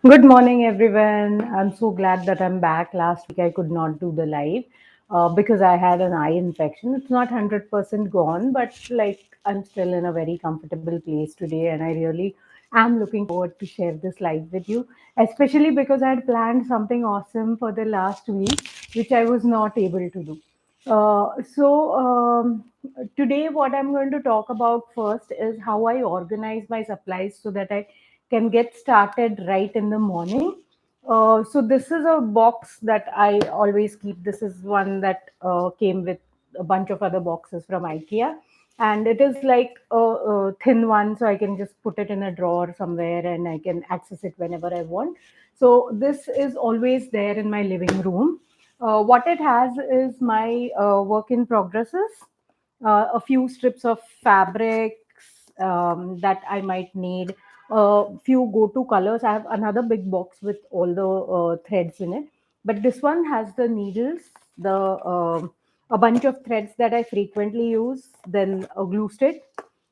Good morning, everyone. I'm so glad that I'm back. Last week I could not do the live because I had an eye infection. It's not 100% gone, but like I'm still in a very comfortable place today, and I really am looking forward to share this live with you, especially because I had planned something awesome for the last week, which I was not able to do. So today, what I'm going to talk about first is how I organize my supplies so that I can get started right in the morning. So this is a box that I always keep. This is one that came with a bunch of other boxes from IKEA, and it is like a thin one, so I can just put it in a drawer somewhere and I can access it whenever I want. So this is always there in my living room. What it has is my work in progresses, a few strips of fabrics that I might need, a few go-to colors. I have another big box with all the threads in it, but this one has the needles, the a bunch of threads that I frequently use, then a glue stick,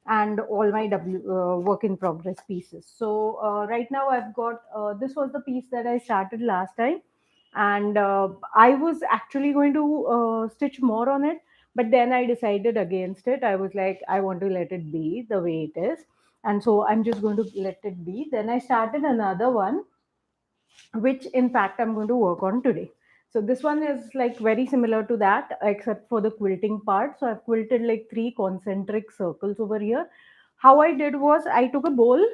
and all my work in progress pieces. So right now I've got this was the piece that I started last time, and I was actually going to stitch more on it, but then I decided against it. I was like, I want to let it be the way it is, and so I'm just going to let it be. Then I started another one, which in fact I'm going to work on today. So this one is like very similar to that, except for the quilting part. So I've quilted like three concentric circles over here. How I did was I took a bowl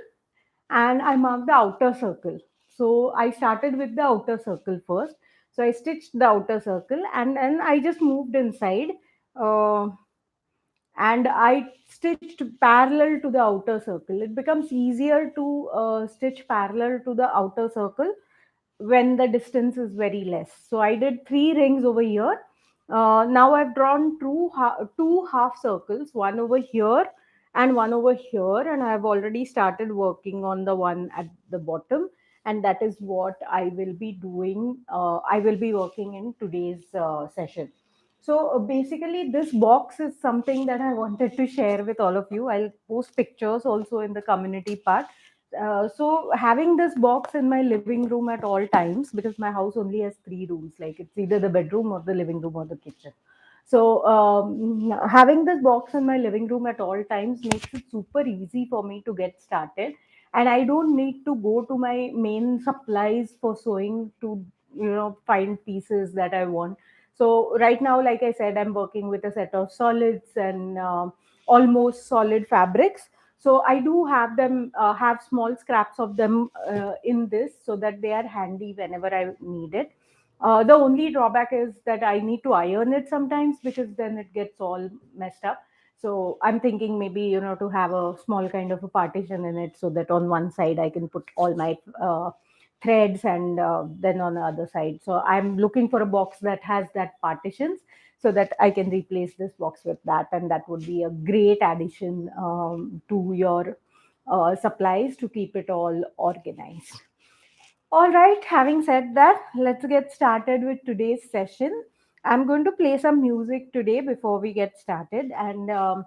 and I marked the outer circle. So I started with the outer circle first. So I stitched the outer circle and then I just moved inside, uh, and I stitched parallel to the outer circle. It becomes easier to stitch parallel to the outer circle when the distance is very less. So I did three rings over here. Now I've drawn two half circles, one over here and one over here, and I've already started working on the one at the bottom, and that is what I will be doing. I will be working in today's session. So basically, this box is something that I wanted to share with all of you. I'll post pictures also in the community part. So having this box in my living room at all times, because my house only has three rooms, like it's either the bedroom or the living room or the kitchen. So having this box in my living room at all times makes it super easy for me to get started, and I don't need to go to my main supplies for sewing to find pieces that I want. So right now, like I said, I'm working with a set of solids and almost solid fabrics. So I do have them, have small scraps of them in this, so that they are handy whenever I need it. The only drawback is that I need to iron it sometimes, because then it gets all messed up. So I'm thinking maybe to have a small kind of a partition in it, so that on one side I can put all my threads, and then on the other side. So I'm looking for a box that has that partitions, so that I can replace this box with that, and that would be a great addition to your supplies to keep it all organized. All right, having said that, let's get started with today's session. I'm going to play some music today before we get started, and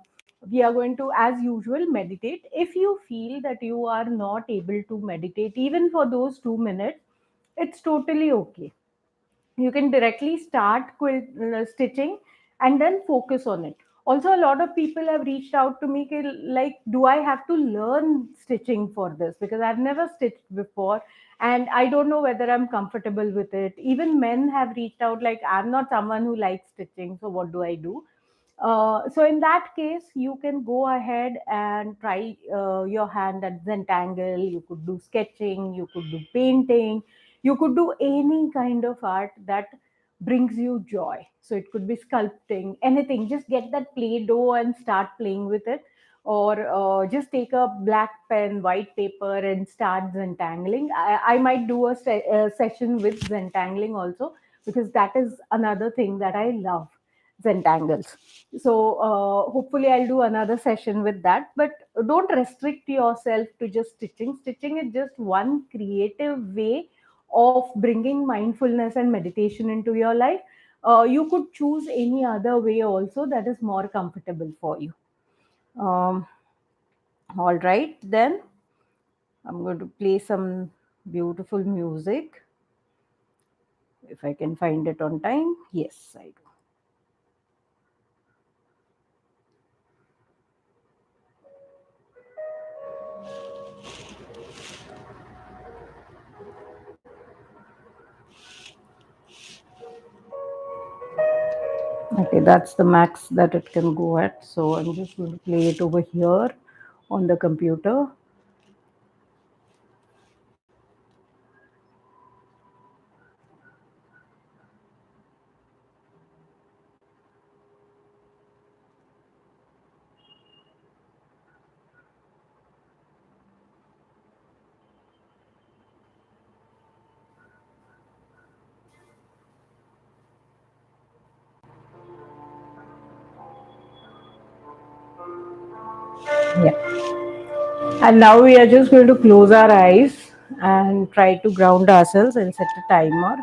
we are going to, as usual, meditate. If you feel that you are not able to meditate, even for those 2 minutes, it's totally okay. You can directly start stitching and then focus on it. Also, a lot of people have reached out to me, like, do I have to learn stitching for this, because I've never stitched before and I don't know whether I'm comfortable with it. Even men have reached out, like, I'm not someone who likes stitching, so what do I do? So in that case, you can go ahead and try your hand at Zentangle. You could do sketching, you could do painting, you could do any kind of art that brings you joy. So it could be sculpting, anything. Just get that play doh and start playing with it. Or just take a black pen, white paper, and start zentangling. I might do a session with zentangling also, because that is another thing that I love, zentangles. So hopefully I'll do another session with that. But don't restrict yourself to just stitching. Stitching is just one creative way of bringing mindfulness and meditation into your life. You could choose any other way also that is more comfortable for you. um, all right, then I'm going to play some. beautiful music. If I can find it on time, yes, I do. Okay, that's the max that it can go at. So I'm just going to play it over here on the computer. Yeah. And now we are just going to close our eyes and try to ground ourselves and set a timer.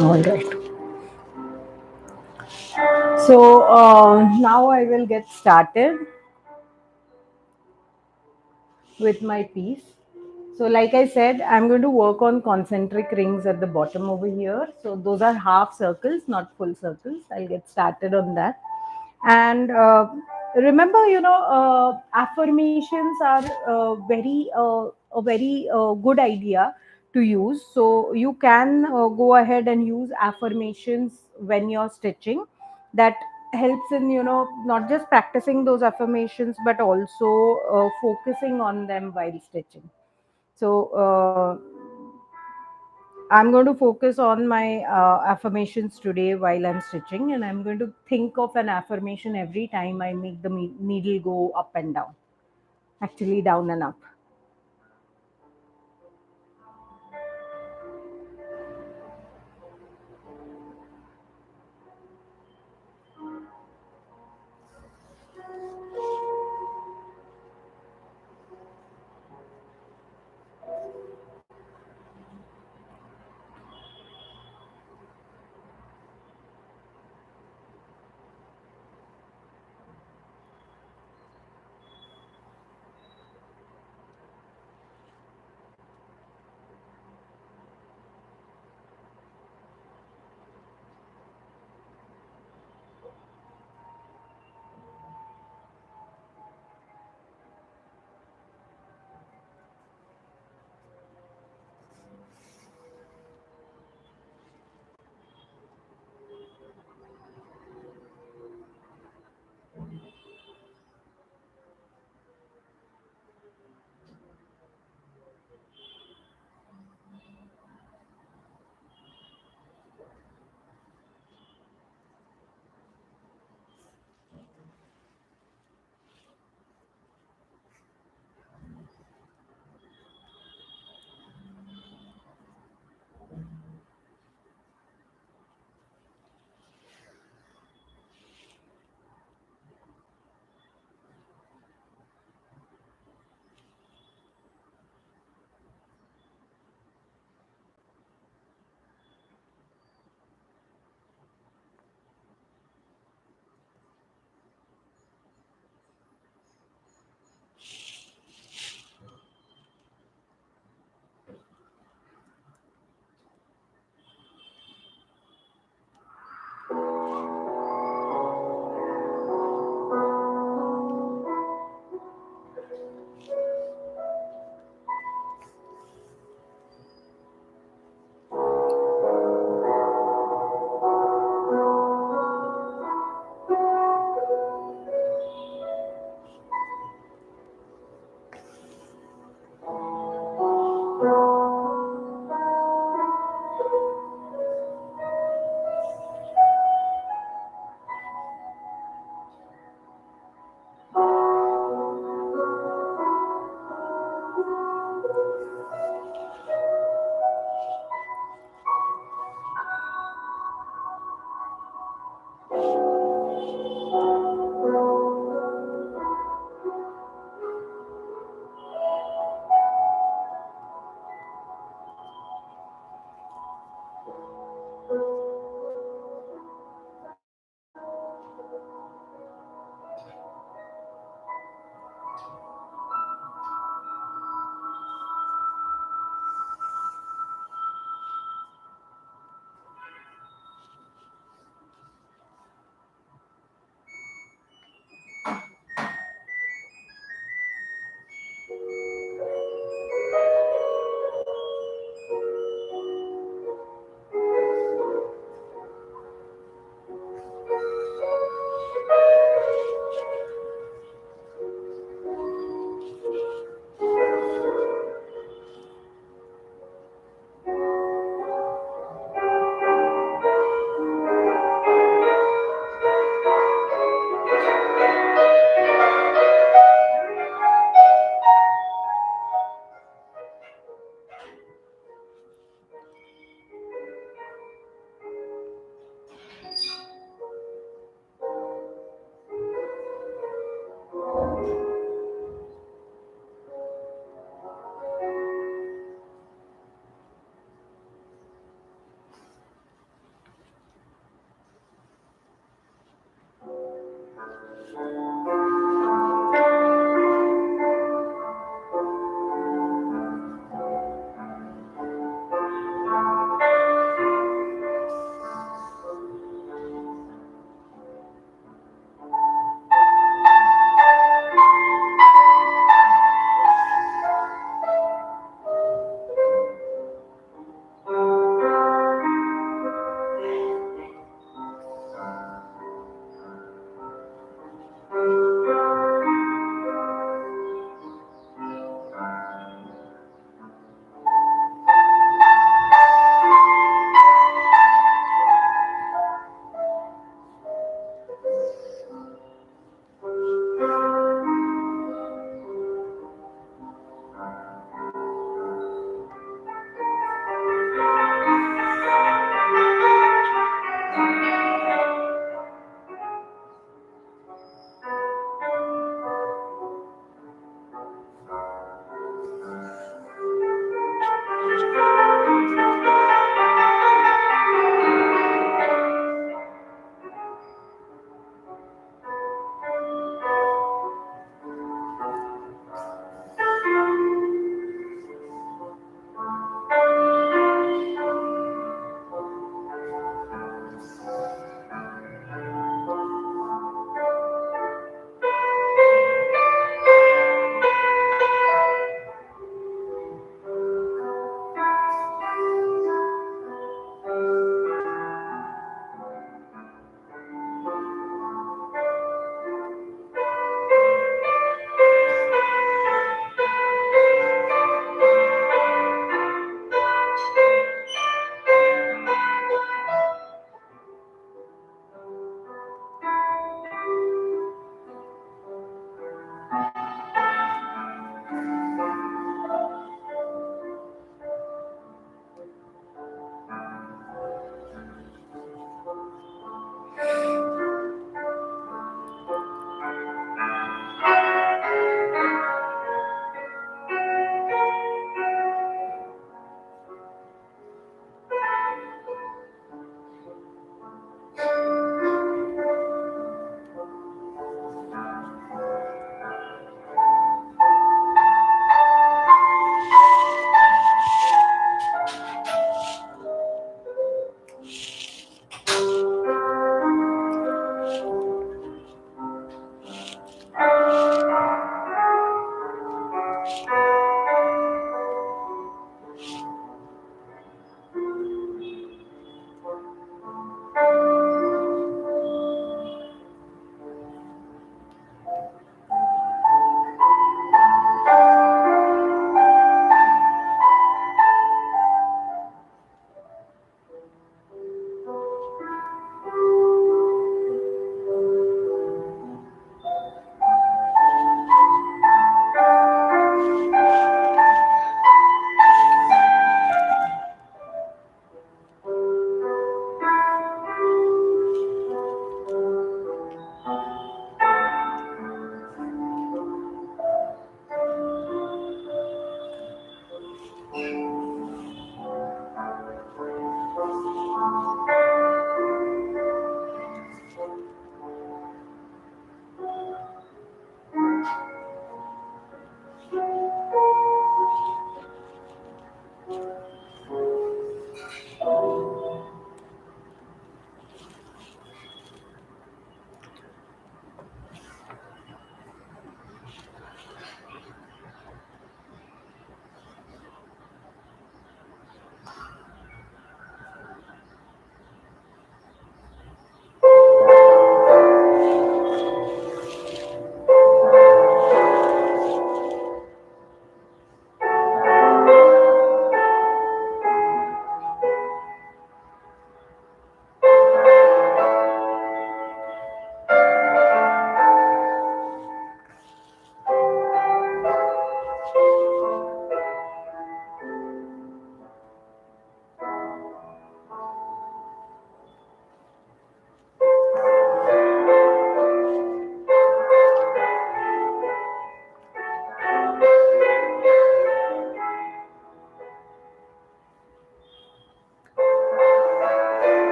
All right. So now I will get started with my piece. So, like I said, I'm going to work on concentric rings at the bottom over here. So, those are half circles, not full circles. I'll get started on that. And remember, affirmations are a very good idea to use. So, you can go ahead and use affirmations when you're stitching. That helps in, not just practicing those affirmations, but also focusing on them while stitching. So I'm going to focus on my affirmations today while I'm stitching, and I'm going to think of an affirmation every time I make the needle go up and down, actually down and up.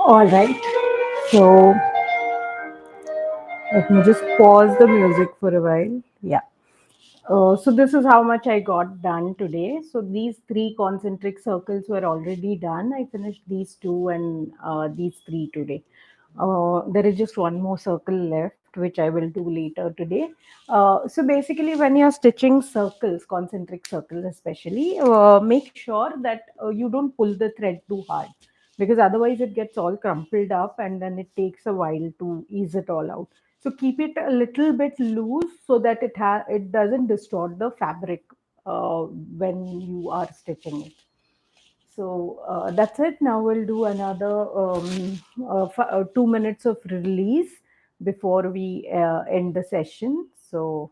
All right. So let me just pause the music for a while. Yeah. So this is how much I got done today. So these three concentric circles were already done. I finished these two and these three today. There is just one more circle left, which I will do later today. So basically, when you're stitching circles, concentric circles especially, make sure that you don't pull the thread too hard, because otherwise it gets all crumpled up and then it takes a while to ease it all out. So keep it a little bit loose so that it doesn't distort the fabric when you are stitching it. So that's it. Now we'll do another 2 minutes of release before we end the session. So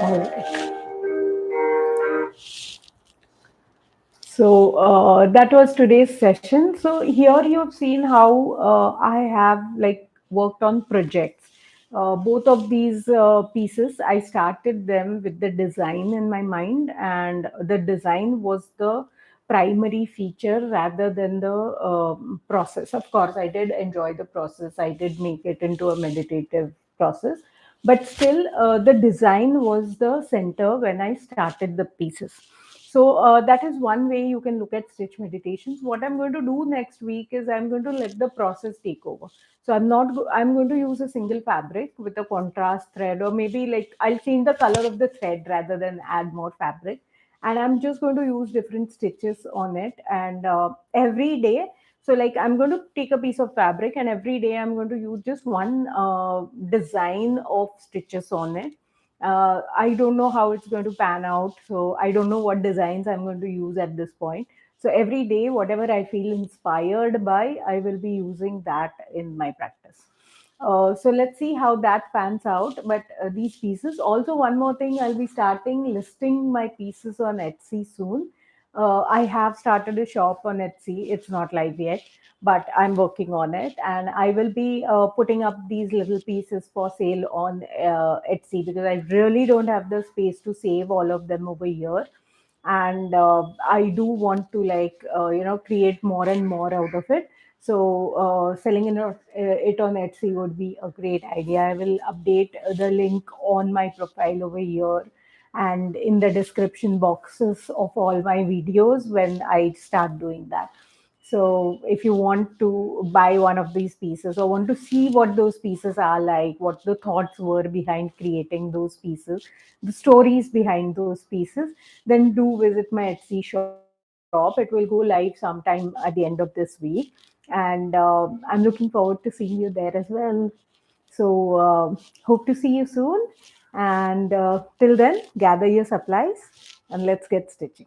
all right. So that was today's session. So here you have seen how I have like worked on projects. Both of these pieces, I started them with the design in my mind, and the design was the primary feature rather than the process. Of course, I did enjoy the process. I did make it into a meditative process, but still, the design was the center when I started the pieces. So that is one way you can look at stitch meditations. What I'm going to do next week is I'm going to let the process take over. So I'm going to use a single fabric with a contrast thread, or maybe like I'll change the color of the thread rather than add more fabric. And I'm just going to use different stitches on it. And every day, so like I'm going to take a piece of fabric, and every day I'm going to use just one design of stitches on it. I don't know how it's going to pan out, so I don't know what designs I'm going to use at this point. So every day, whatever I feel inspired by, I will be using that in my practice. So let's see how that pans out. But these pieces, also one more thing, I'll be starting listing my pieces on Etsy soon. I have started a shop on Etsy. It's not live yet, but I'm working on it, and I will be putting up these little pieces for sale on Etsy, because I really don't have the space to save all of them over here. And I do want to like create more and more out of it. So selling it on Etsy would be a great idea. I will update the link on my profile over here and in the description boxes of all my videos when I start doing that. So if you want to buy one of these pieces or want to see what those pieces are like, what the thoughts were behind creating those pieces, the stories behind those pieces, then do visit my Etsy shop. It will go live sometime at the end of this week. And I'm looking forward to seeing you there as well. So, hope to see you soon. And till then, gather your supplies and let's get stitching.